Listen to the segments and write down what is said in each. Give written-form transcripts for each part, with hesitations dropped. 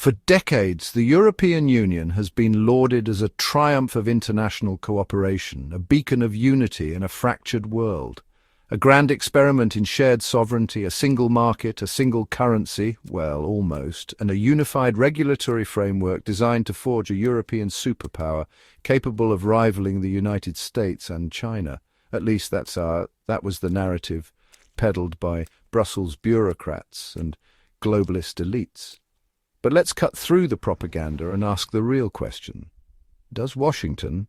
For decades, the European Union has been lauded as a triumph of international cooperation, a beacon of unity in a fractured world. A grand experiment in shared sovereignty, a single market, a single currency, well, almost, and a unified regulatory framework designed to forge a European superpower capable of rivaling the United States and China. At least that was the narrative peddled by Brussels bureaucrats and globalist elites. But let's cut through the propaganda and ask the real question. Does Washington,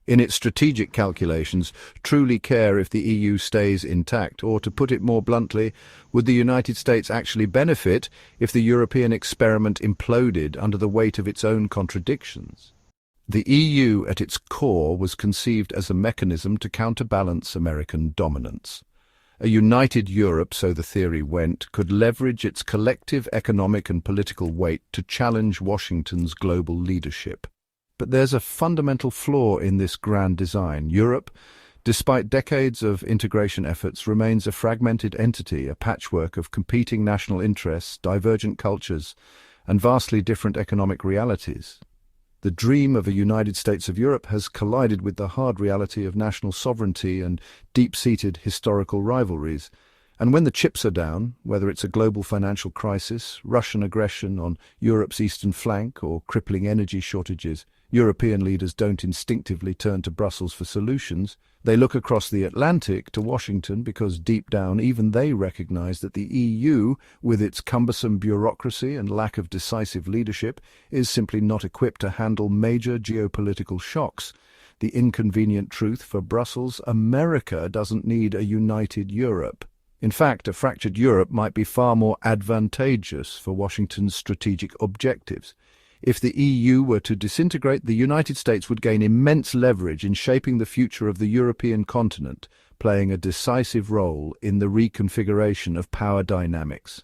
in its strategic calculations, truly care if the EU stays intact? Or, to put it more bluntly, would the United States actually benefit if the European experiment imploded under the weight of its own contradictions? The EU at its core was conceived as a mechanism to counterbalance American dominance. A united Europe, so the theory went, could leverage its collective economic and political weight to challenge Washington's global leadership. But there's a fundamental flaw in this grand design. Europe, despite decades of integration efforts, remains a fragmented entity, a patchwork of competing national interests, divergent cultures, and vastly different economic realities. The dream of a United States of Europe has collided with the hard reality of national sovereignty and deep-seated historical rivalries. And when the chips are down, whether it's a global financial crisis, Russian aggression on Europe's eastern flank, or crippling energy shortages, European leaders don't instinctively turn to Brussels for solutions. They look across the Atlantic to Washington because deep down even they recognize that the EU, with its cumbersome bureaucracy and lack of decisive leadership, is simply not equipped to handle major geopolitical shocks. The inconvenient truth for Brussels: America doesn't need a united Europe. In fact, a fractured Europe might be far more advantageous for Washington's strategic objectives. If the EU were to disintegrate, the United States would gain immense leverage in shaping the future of the European continent, playing a decisive role in the reconfiguration of power dynamics.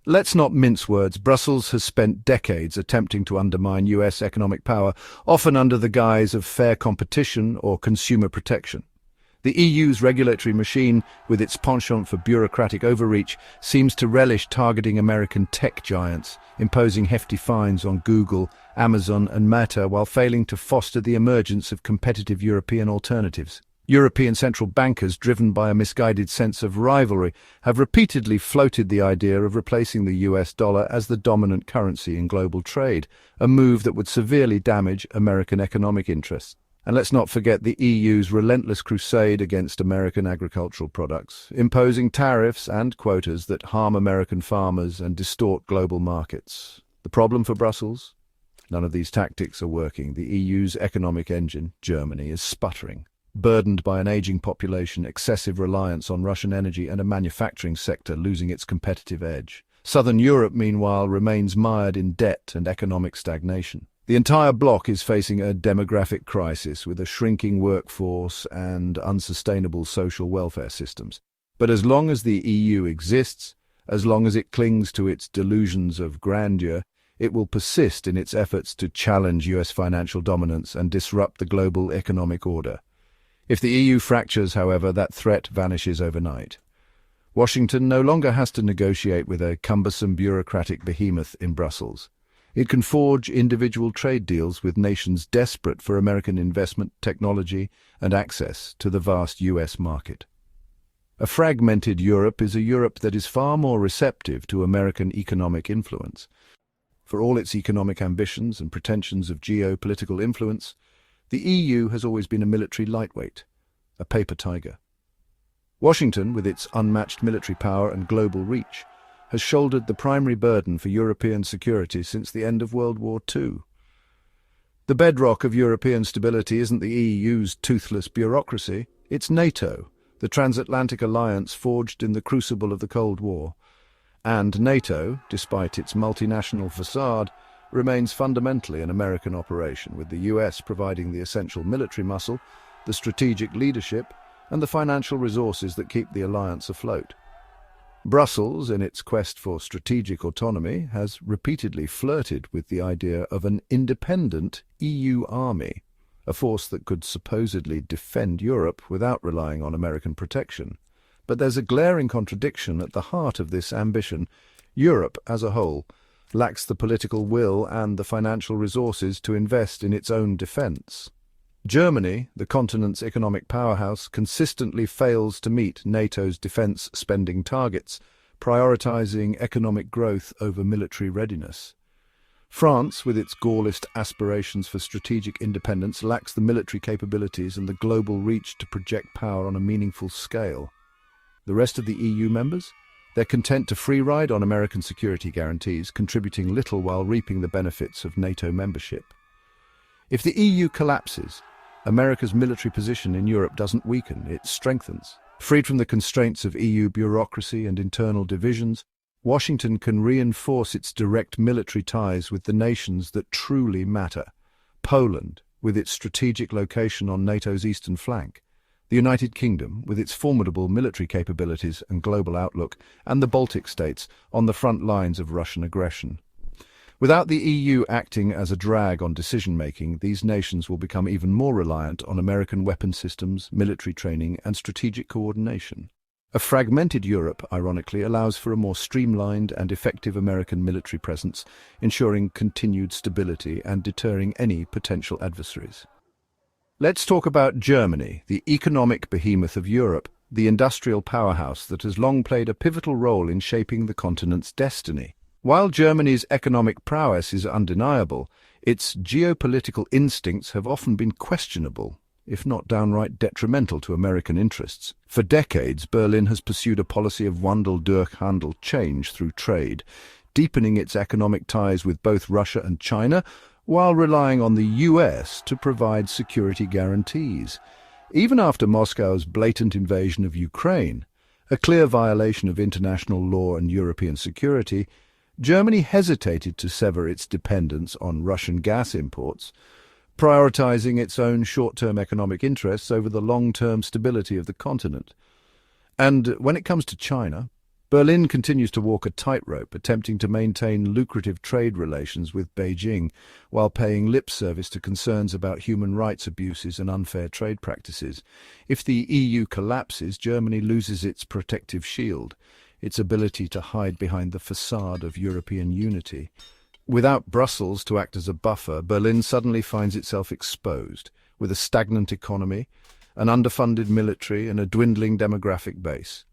Let's not mince words. Brussels has spent decades attempting to undermine US economic power, often under the guise of fair competition or consumer protection. The EU's regulatory machine, with its penchant for bureaucratic overreach, seems to relish targeting American tech giants, imposing hefty fines on Google, Amazon and Meta while failing to foster the emergence of competitive European alternatives. European central bankers, driven by a misguided sense of rivalry, have repeatedly floated the idea of replacing the US dollar as the dominant currency in global trade, a move that would severely damage American economic interests. And let's not forget the EU's relentless crusade against American agricultural products, imposing tariffs and quotas that harm American farmers and distort global markets. The problem for Brussels? None of these tactics are working. The EU's economic engine, Germany, is sputtering. Burdened by an aging population, excessive reliance on Russian energy, and a manufacturing sector losing its competitive edge. Southern Europe, meanwhile, remains mired in debt and economic stagnation. The entire bloc is facing a demographic crisis with a shrinking workforce and unsustainable social welfare systems. But as long as the EU exists, as long as it clings to its delusions of grandeur, it will persist in its efforts to challenge US financial dominance and disrupt the global economic order. If the EU fractures, however, that threat vanishes overnight. Washington no longer has to negotiate with a cumbersome bureaucratic behemoth in Brussels. It can forge individual trade deals with nations desperate for American investment, technology, and access to the vast US market. A fragmented Europe is a Europe that is far more receptive to American economic influence. For all its economic ambitions and pretensions of geopolitical influence, the EU has always been a military lightweight, a paper tiger. Washington, with its unmatched military power and global reach, has shouldered the primary burden for European security since the end of World War II. The bedrock of European stability isn't the EU's toothless bureaucracy, it's NATO, the transatlantic alliance forged in the crucible of the Cold War. And NATO, despite its multinational facade, remains fundamentally an American operation, with the US providing the essential military muscle, the strategic leadership, and the financial resources that keep the alliance afloat. Brussels, in its quest for strategic autonomy, has repeatedly flirted with the idea of an independent EU army, a force that could supposedly defend Europe without relying on American protection. But there's a glaring contradiction at the heart of this ambition. Europe, as a whole, lacks the political will and the financial resources to invest in its own defense. Germany, the continent's economic powerhouse, consistently fails to meet NATO's defense spending targets, prioritizing economic growth over military readiness. France, with its Gaullist aspirations for strategic independence, lacks the military capabilities and the global reach to project power on a meaningful scale. The rest of the EU members? They're content to free-ride on American security guarantees, contributing little while reaping the benefits of NATO membership. If the EU collapses, America's military position in Europe doesn't weaken, it strengthens. Freed from the constraints of EU bureaucracy and internal divisions, Washington can reinforce its direct military ties with the nations that truly matter. Poland, with its strategic location on NATO's eastern flank, the United Kingdom, with its formidable military capabilities and global outlook, and the Baltic states on the front lines of Russian aggression. Without the EU acting as a drag on decision-making, these nations will become even more reliant on American weapon systems, military training, and strategic coordination. A fragmented Europe, ironically, allows for a more streamlined and effective American military presence, ensuring continued stability and deterring any potential adversaries. Let's talk about Germany, the economic behemoth of Europe, the industrial powerhouse that has long played a pivotal role in shaping the continent's destiny. While Germany's economic prowess is undeniable, its geopolitical instincts have often been questionable, if not downright detrimental to American interests. For decades, Berlin has pursued a policy of Wandel durch Handel, change through trade, deepening its economic ties with both Russia and China, while relying on the US to provide security guarantees. Even after Moscow's blatant invasion of Ukraine, a clear violation of international law and European security, Germany hesitated to sever its dependence on Russian gas imports, prioritizing its own short-term economic interests over the long-term stability of the continent. And when it comes to China, Berlin continues to walk a tightrope, attempting to maintain lucrative trade relations with Beijing while paying lip service to concerns about human rights abuses and unfair trade practices. If the EU collapses, Germany loses its protective shield, its ability to hide behind the facade of European unity. Without Brussels to act as a buffer, Berlin suddenly finds itself exposed, with a stagnant economy, an underfunded military, and a dwindling demographic base.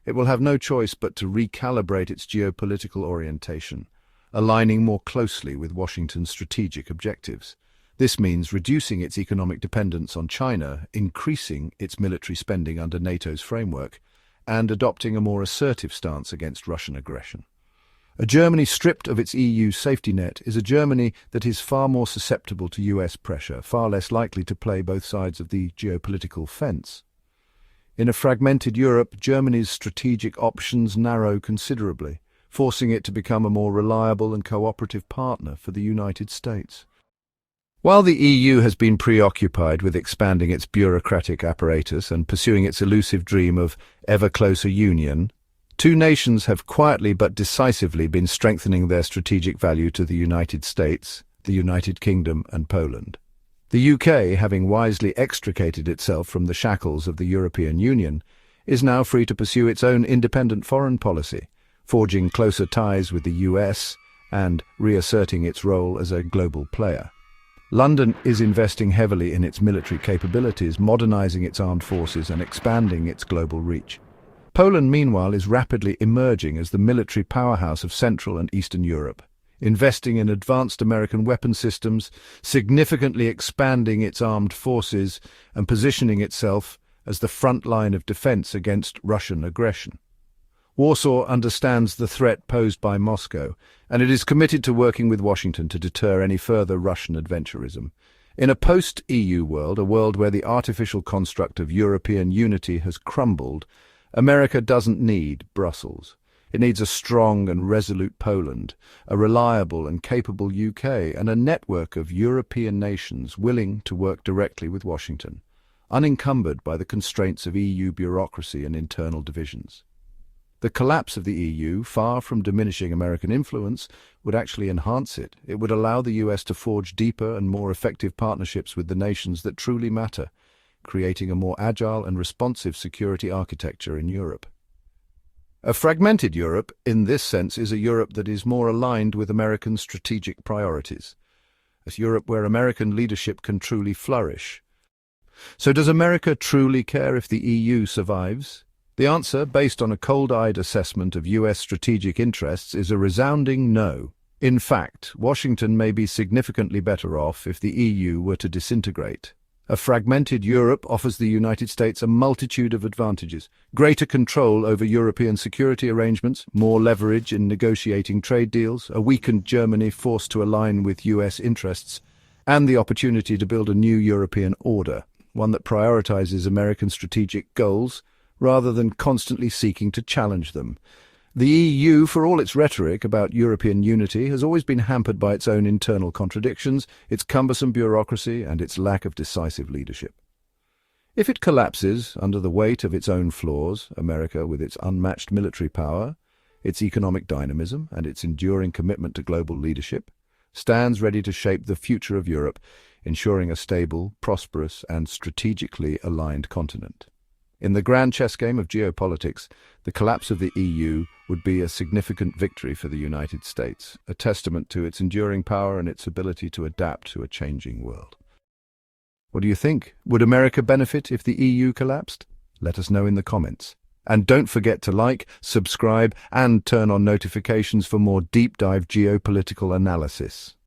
It will have no choice but to recalibrate its geopolitical orientation, aligning more closely with Washington's strategic objectives. This means reducing its economic dependence on China, increasing its military spending under NATO's framework, and adopting a more assertive stance against Russian aggression. A Germany stripped of its EU safety net is a Germany that is far more susceptible to US pressure, far less likely to play both sides of the geopolitical fence. In a fragmented Europe, Germany's strategic options narrow considerably, forcing it to become a more reliable and cooperative partner for the United States. While the EU has been preoccupied with expanding its bureaucratic apparatus and pursuing its elusive dream of ever-closer union, two nations have quietly but decisively been strengthening their strategic value to the United States, the United Kingdom and Poland. The UK, having wisely extricated itself from the shackles of the European Union, is now free to pursue its own independent foreign policy, forging closer ties with the US and reasserting its role as a global player. London is investing heavily in its military capabilities, modernizing its armed forces and expanding its global reach. Poland, meanwhile, is rapidly emerging as the military powerhouse of Central and Eastern Europe, investing in advanced American weapon systems, significantly expanding its armed forces, and positioning itself as the front line of defense against Russian aggression. Warsaw understands the threat posed by Moscow, and it is committed to working with Washington to deter any further Russian adventurism. In a post-EU world, a world where the artificial construct of European unity has crumbled, America doesn't need Brussels. It needs a strong and resolute Poland, a reliable and capable UK, and a network of European nations willing to work directly with Washington, unencumbered by the constraints of EU bureaucracy and internal divisions. The collapse of the EU, far from diminishing American influence, would actually enhance it. It would allow the US to forge deeper and more effective partnerships with the nations that truly matter, creating a more agile and responsive security architecture in Europe. A fragmented Europe, in this sense, is a Europe that is more aligned with American strategic priorities. A Europe where American leadership can truly flourish. So does America truly care if the EU survives? The answer, based on a cold-eyed assessment of US strategic interests, is a resounding no. In fact, Washington may be significantly better off if the EU were to disintegrate. A fragmented Europe offers the United States a multitude of advantages: greater control over European security arrangements, more leverage in negotiating trade deals, a weakened Germany forced to align with US interests, and the opportunity to build a new European order, one that prioritizes American strategic goals rather than constantly seeking to challenge them. The EU, for all its rhetoric about European unity, has always been hampered by its own internal contradictions, its cumbersome bureaucracy, and its lack of decisive leadership. If it collapses under the weight of its own flaws, America, with its unmatched military power, its economic dynamism, and its enduring commitment to global leadership, stands ready to shape the future of Europe, ensuring a stable, prosperous, and strategically aligned continent. In the grand chess game of geopolitics, the collapse of the EU would be a significant victory for the United States, a testament to its enduring power and its ability to adapt to a changing world. What do you think? Would America benefit if the EU collapsed? Let us know in the comments. And don't forget to like, subscribe, and turn on notifications for more deep-dive geopolitical analysis.